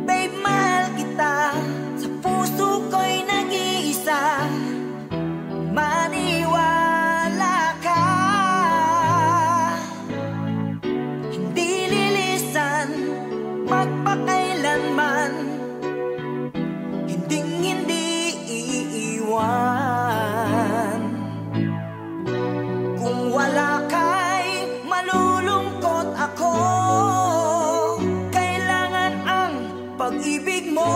Babe, mahal kita, sa puso ko'y nag-iisa. Maniwala ka, hindi lilisan magpakailanman, hindi iiwan. Kung wala ka'y malulungkot ako, kailangan ang pag-ibig mo.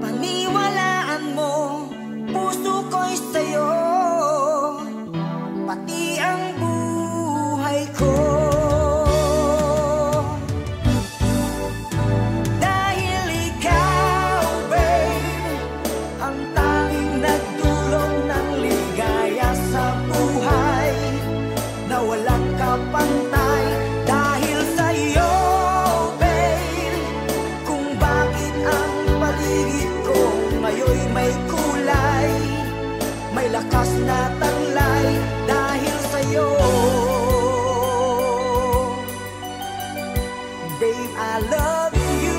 Paniwalaan mo, puso ko'y sa'yo, pati ang buhay ko. Dahil ikaw, babe, ang tanging nagdulot ng ligaya sa buhay na walang kapantay. Dahil sa'yo, babe, kung bakit ang paligid ko ngayon'y may kulay, may lakas na taglay. Dahil sa'yo, babe, I love you.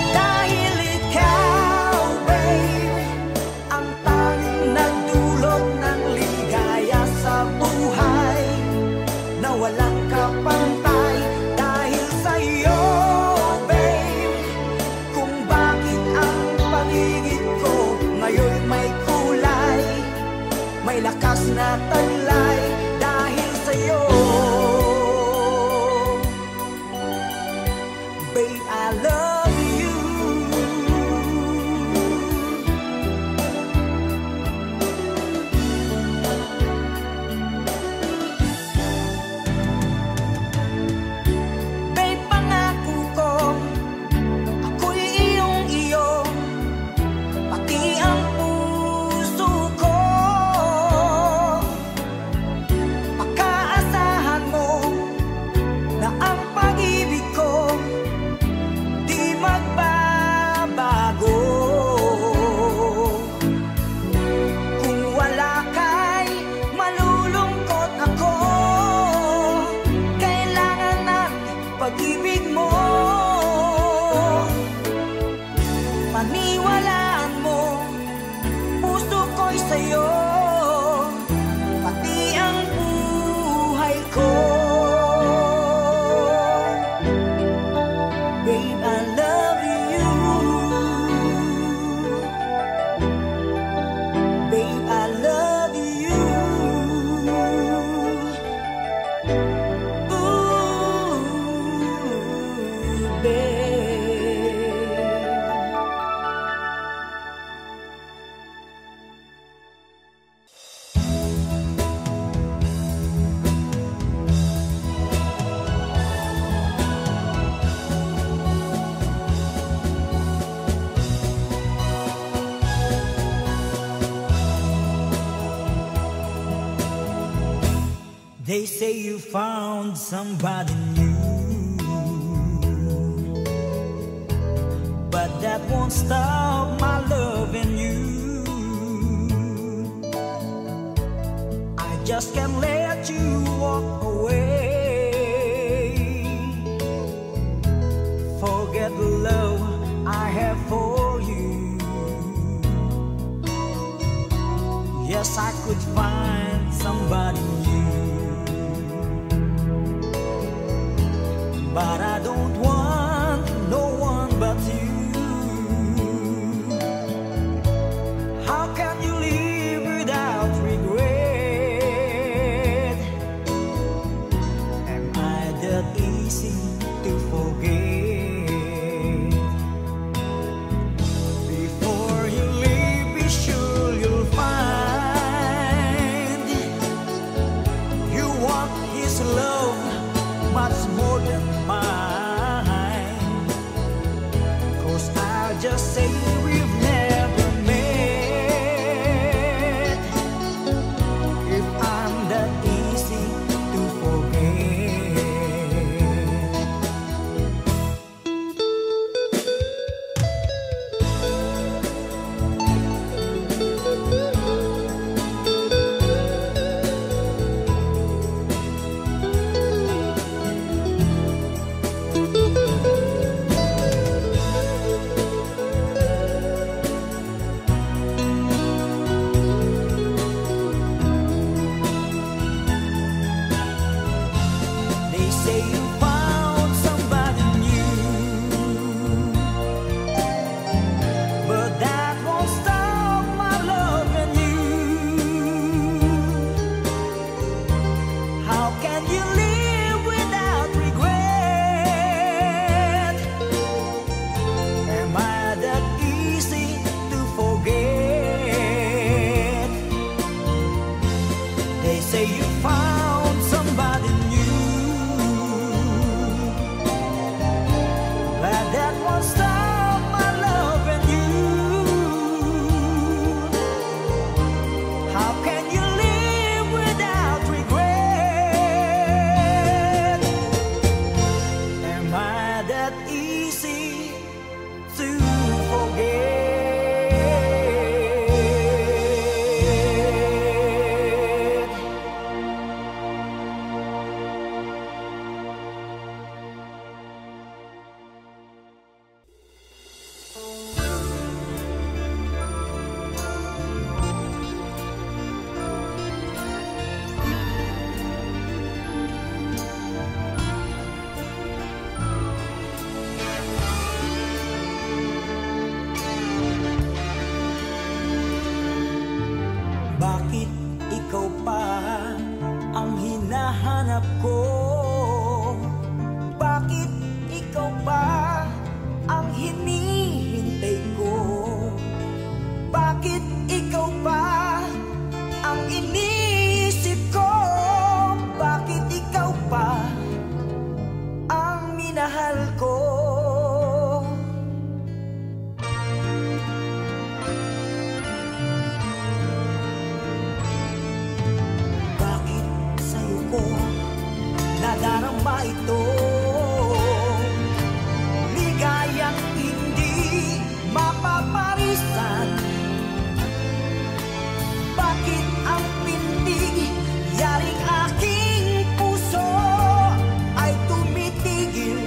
Dahil ikaw, babe, ang tanging nagdulot ng ligaya sa buhay na walang kapantay. Dahil sa'yo, babe, kung bakit ang paligid ko ngayon'y may kulay, may lakas na taglay. Dahil sa'yo, babe, I love you. Babe, pangako ko, ako'y iyong-iyo, pati ang puso ko. Pagkaasahan mo na ang pag-ibig ko di magbabago. Kung wala ka'y malulungkot ako, kailangan ng pag-ibig mo. Paniwalaan mo, puso ko'y sa'yo, pati ang buhay ko. Babe, I love you. Babe, I love you. Ooh, babe. They say you found somebody new, but that won't stop my loving you. I just can't let you walk away. Forget the love I have for you. Yes, I could find somebody new, but I don't want no one but you. How can you live without regret? Am I that easy to forget? and mine. 'Cause I'll just say we've never met if I'm that easy to forget. They say you found somebody new, but that won't stop my loving you. How can you live without regret? Am I that easy to forget? They say you found somebody new, but that won't stop my loving you. How can you live without regret? Am I that easy to forget? Bakit ikaw pa ang hinahanap ko? Bakit ikaw pa ang hinihintay ko? Bakit ikaw pa ang iniisip ko? Bakit ikaw pa ang minahal ko? Bakit sa'yo ko nadarama ito? Ligayang hindi mapaparisan. Bakit ang pintig yaring aking puso ay tumitigil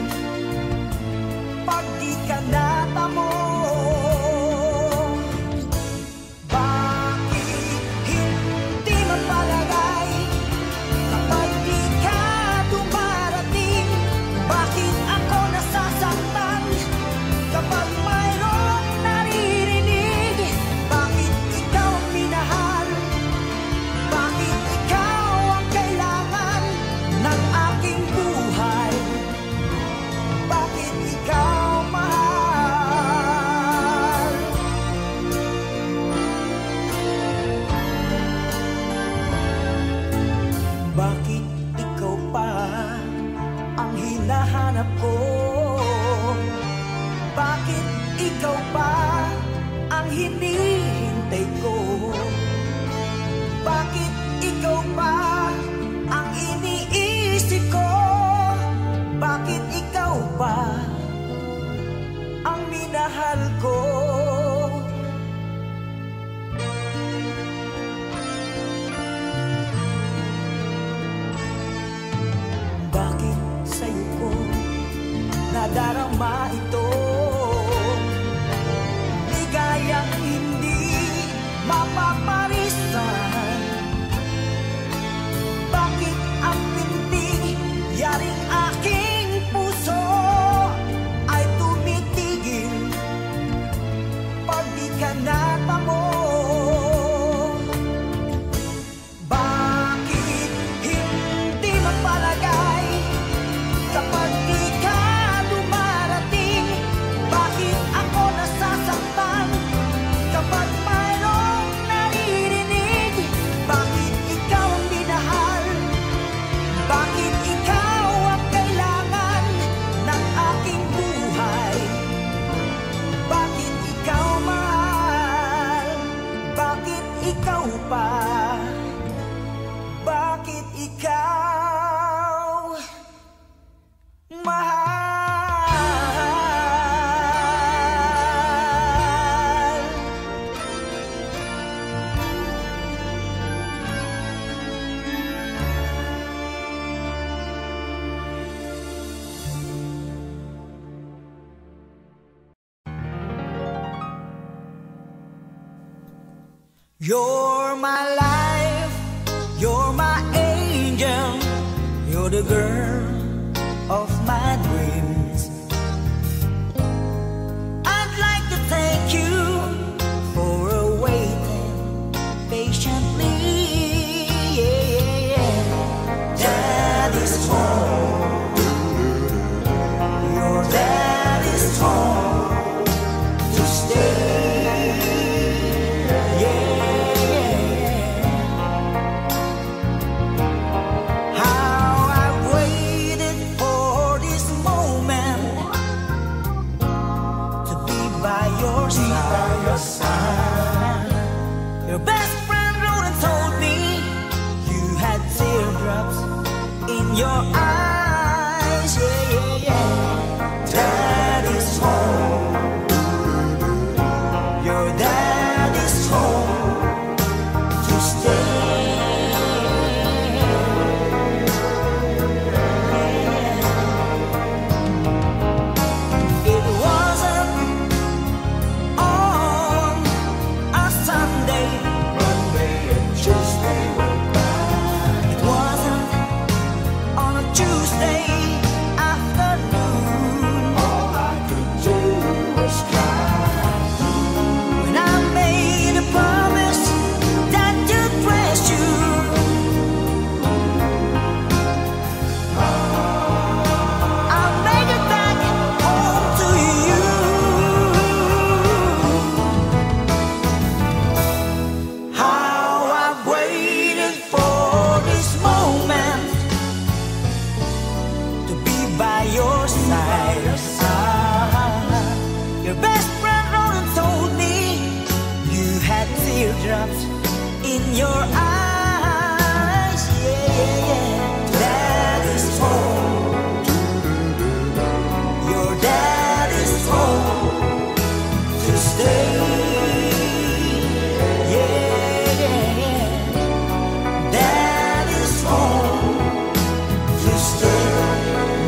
pag di ka natamo? Bakit hindi mapalagay kapag di ka dumarating? Bakit ako nasasaktan kapag mayroong naririnig? Bakit ikaw ang minahal? Bakit ikaw ang kailangan ng aking buhay? Bakit ikaw mahal? Bakit ikaw pa ang hinahanap ko? Bakit ikaw pa ang hinihintay ko? Bakit ikaw pa ang iniisip ko? Bakit ikaw pa ang minahal ko? Bakit sa'yo ko nadarama ito? Ligayang hindi mapaparisan. Bakit ang pintig yaring aking puso ay tumitigil You're my life, you're my angel, you're the girl of my dreams. I'd like to thank you for waiting patiently. Dad is home, your dad is home to stay. Your best friend wrote and told me you had teardrops in your eyes. Dad is home, your dad is home to stay. It wasn't on a Sunday, Monday and Tuesday went by. It wasn't on a Tuesday afternoon. All I could do was cry. When I made a promise that you'd dress you, I'll make it back home to you. How I've waited for this moment to be by your side. Your best friend wrote and told me you had teardrops in your eyes. Dad is home, your dad is home to stay. Dad is home to stay.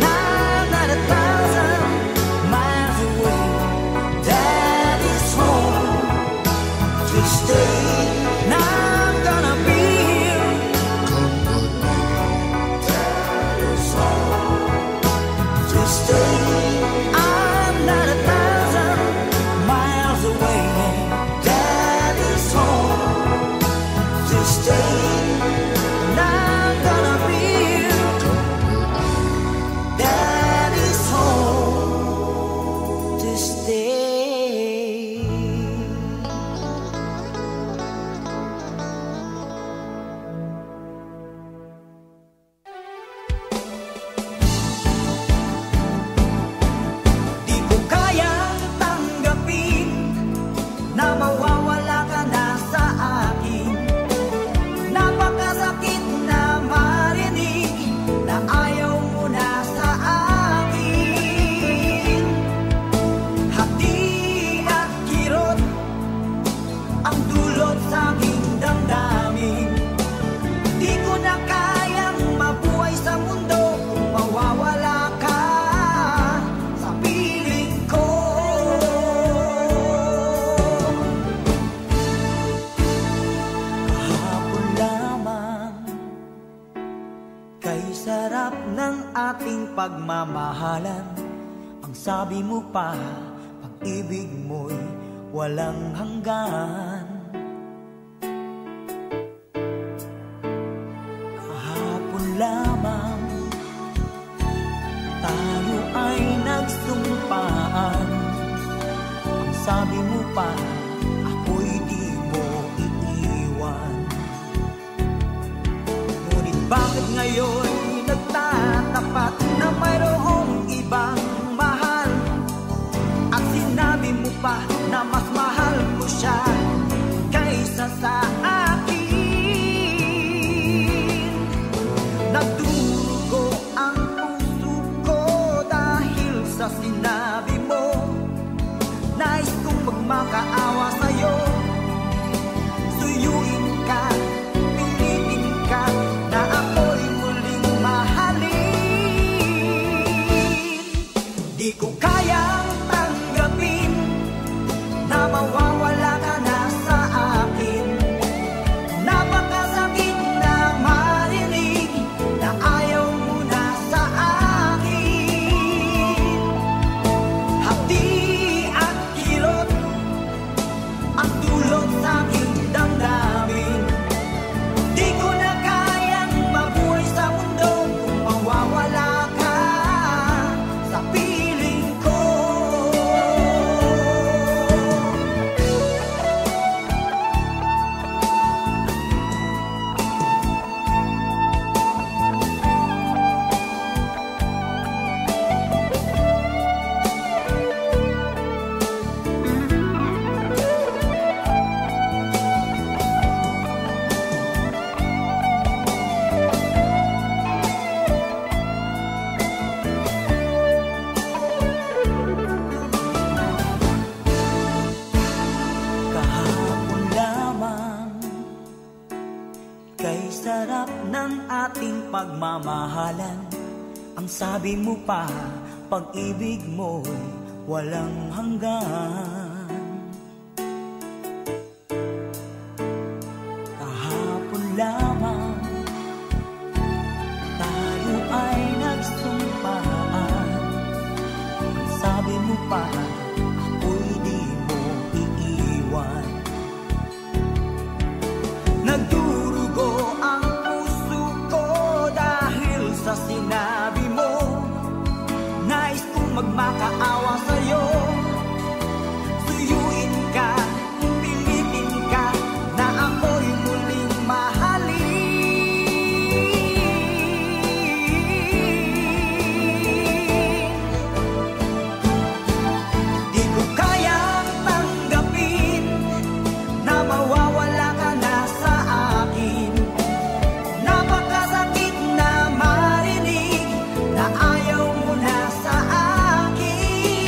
Now I'm not 1,000 miles away. Dad is home to stay. Now I'm gonna be here. Dad is home to stay. I'm not 1,000 miles away. Dad is home to stay. Now I'm gonna be here. Dad is home to stay. Di ko kayang tanggapin na mawawala ka na sa akin. Napakasakit na marinig na ayaw mo na sa akin. Hati at kirot ang dulot sa aking damdamin. Di ko na kayang mabuhay sa mundo kung mawawala ka sa piling ko. Kahapon lamang kay sarap ng ating pagmamahalan. Ang sabi mo pa, pag-ibig mo'y walang hanggan. Kahapon lamang tayo ay nagsumpaan. Ang sabi mo pa, ako'y di mo iiwan. Ngunit bakit ngayon nagtatapat na mayroong ibang mahal? At sinabi mo pa na mas mahal mo siya kaysa sa akin. Nagdurugo ang puso ko dahil sa sinabi mo. Nais kong magmakaawa sa'yo. Suyuin ka, pilitin ka na ako'y muling mahalin. Di ko kayang tanggapin na mawawala ka na sa akin. pagmamahalan. Ang sabi mo pa, pag-ibig mo'y walang hanggan. Kahapon lamang tayo ay nagsumpaan. Ang sabi mo pa, ako'y di mo iiwan. Nagdurugo ang puso ko dahil sa sinabi mo. Nais kong magmakaawa sa'yo. Suyuin ka, pilitin ka, na ako'y muling mahalin. Di ko kayang tanggapin na mawawala ka na sa akin. Napakasakit na marinig na ayaw mo na sa akin.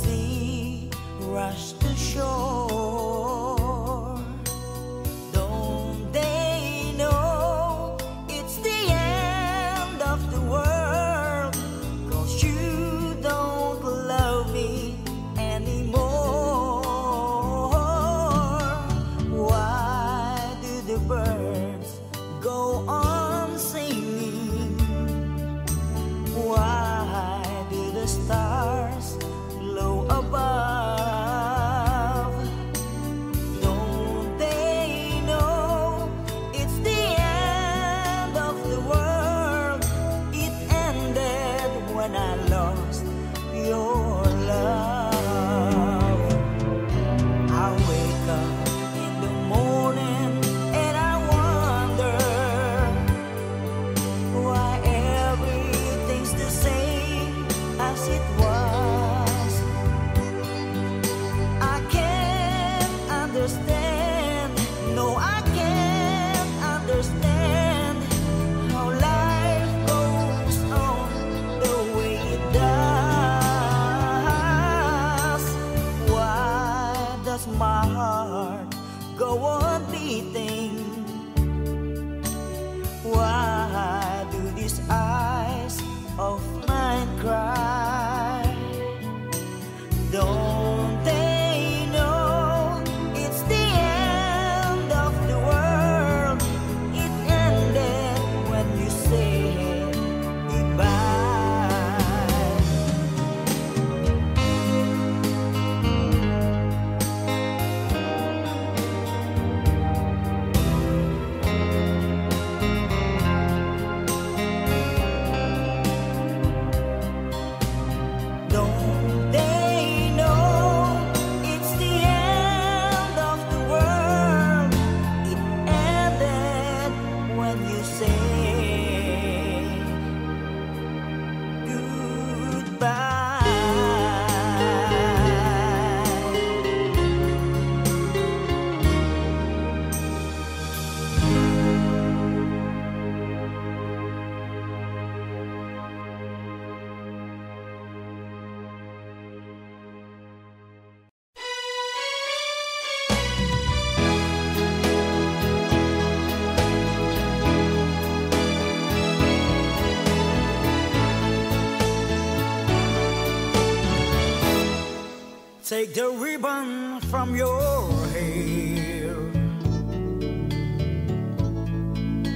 sea rush to shore. Don't they know it's the end of the world? 'Cause you don't love me anymore. Why do the birds go on singing? Why do the stars glow above? Don't they know it's the end of the world? It ended when I lost your love. I wake up in the morning and I wonder why everything's the same as it was. I can't understand, no, I can't understand how life goes on the way it does. Why does my heart go on beating? Why do these eyes of mine cry? Don't they know it's the end of the world? It ended when you said goodbye. Don't they know it's the end of the world? It ended when you said goodbye. Take the ribbon from your hair,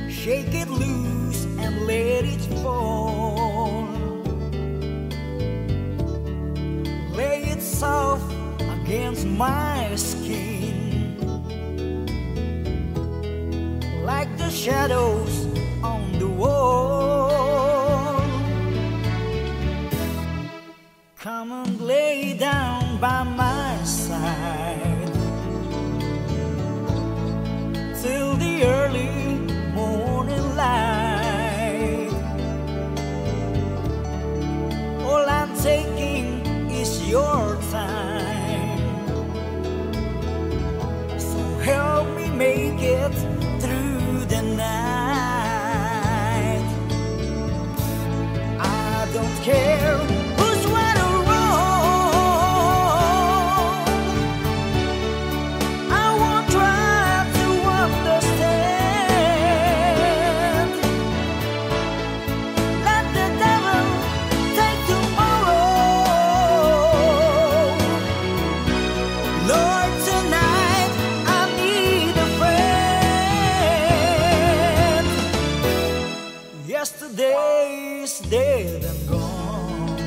shake it loose and let it fall. Lay it soft against my skin, like the shadows on the wall. Come and lay down by my side till the early morning light. All I'm taking is your time, so help me make it through the night. I don't care who's right or wrong. I won't try to understand. Let the devil take tomorrow. Lord, tonight I need a friend. Yesterday's dead and gone,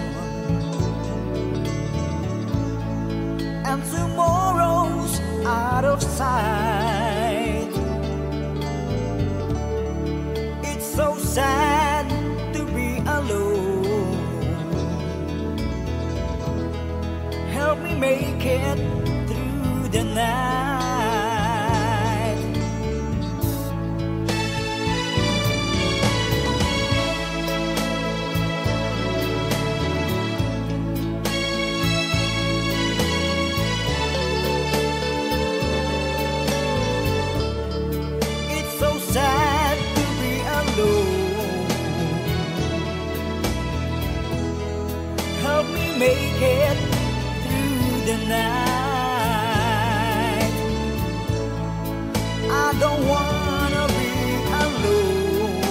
and tomorrow's out of sight. It's so sad to be alone. Help me make it through the night. Make it night. I don't wanna be alone,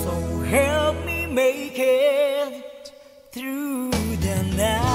so help me make it through the night.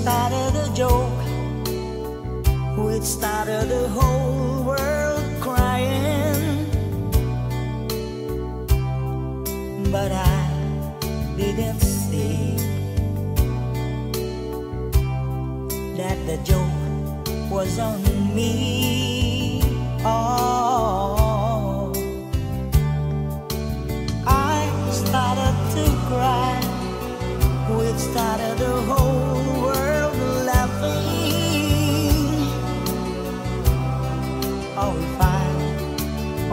Started a joke, which started the whole world crying, but I didn't see that the joke was on me. Oh, I started to cry, which started the whole world laughing. Oh, if I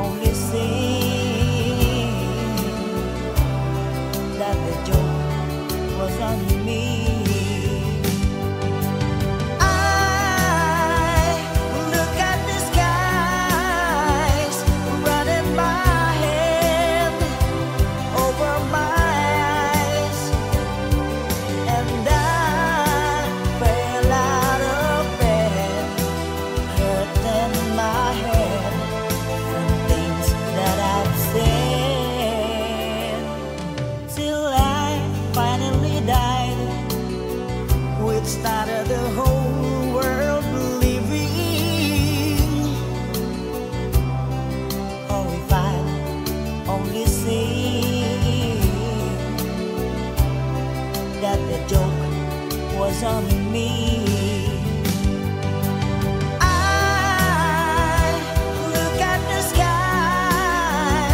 only see that the joke was on me. I look at the skies running my hand over my eyes, and I fell out of bed, hurting my head from things that I've said, till I finally died, which started the whole world believing. Oh, if I only see that the joke was on me. I look at the sky,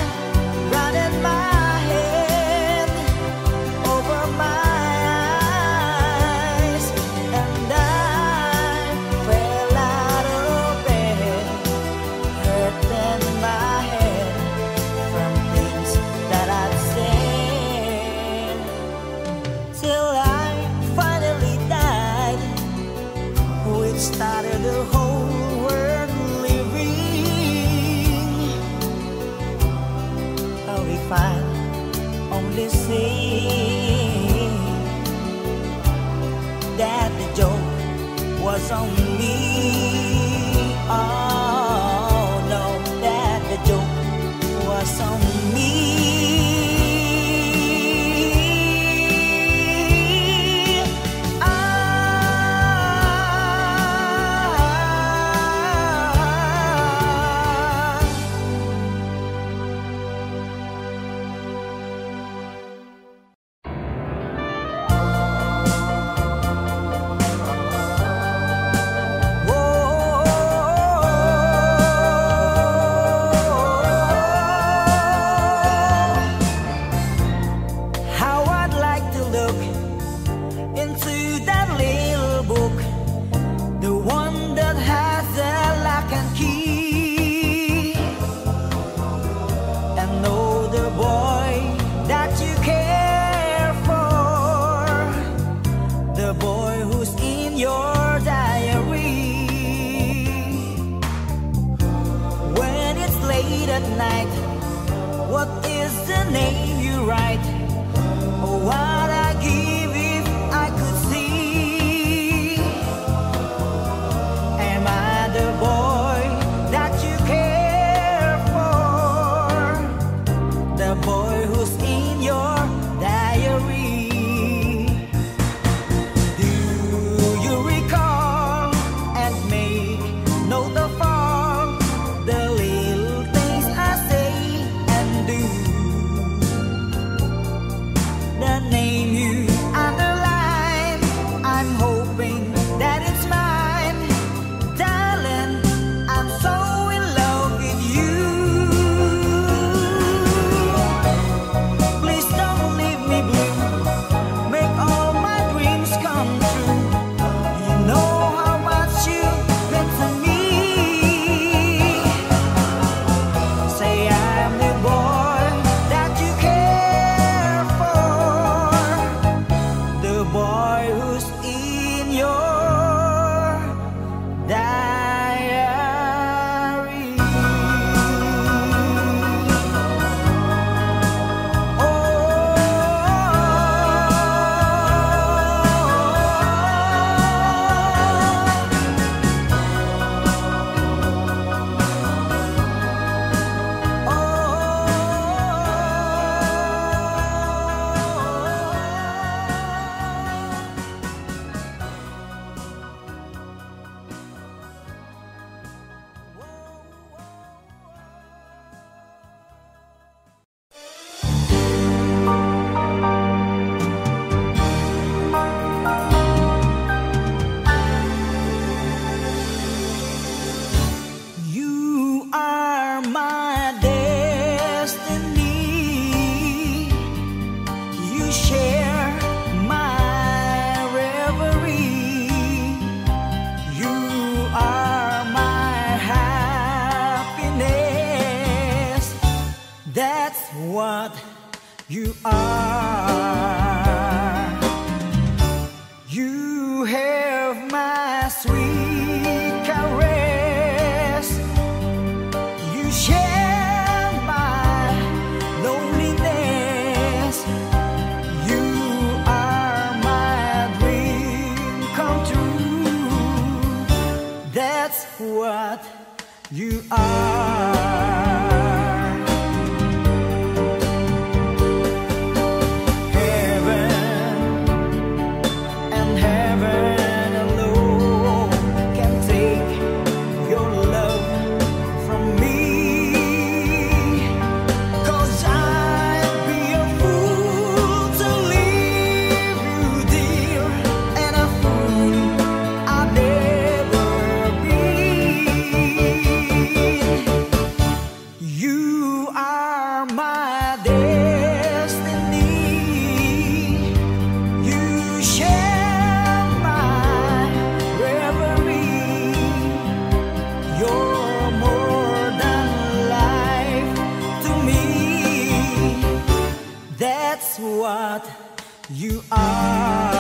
running my hand over my eyes, and I fell out of bed, hurting my head from things that I'd said, till I finally died, which started the whole world living. Oh, if I only see that the joke was on me. Oh no, that the joke was on me. How I'd like to look into that little book, the one that has the lock and key, and know the boy that you care for, the boy who's in your diary. When it's late at night, what is the name you write? Oh, what I give if I could see. Am I the boy that you care for, the boy who's in your diary? Do you recall and make note of all the little things I say and do? The name you underline, I'm hoping that it's mine. Darling, I'm so in love with you. what you are. You have my sweet caress. You share my loneliness. You are my dream come true. That's what you are. That's what you are.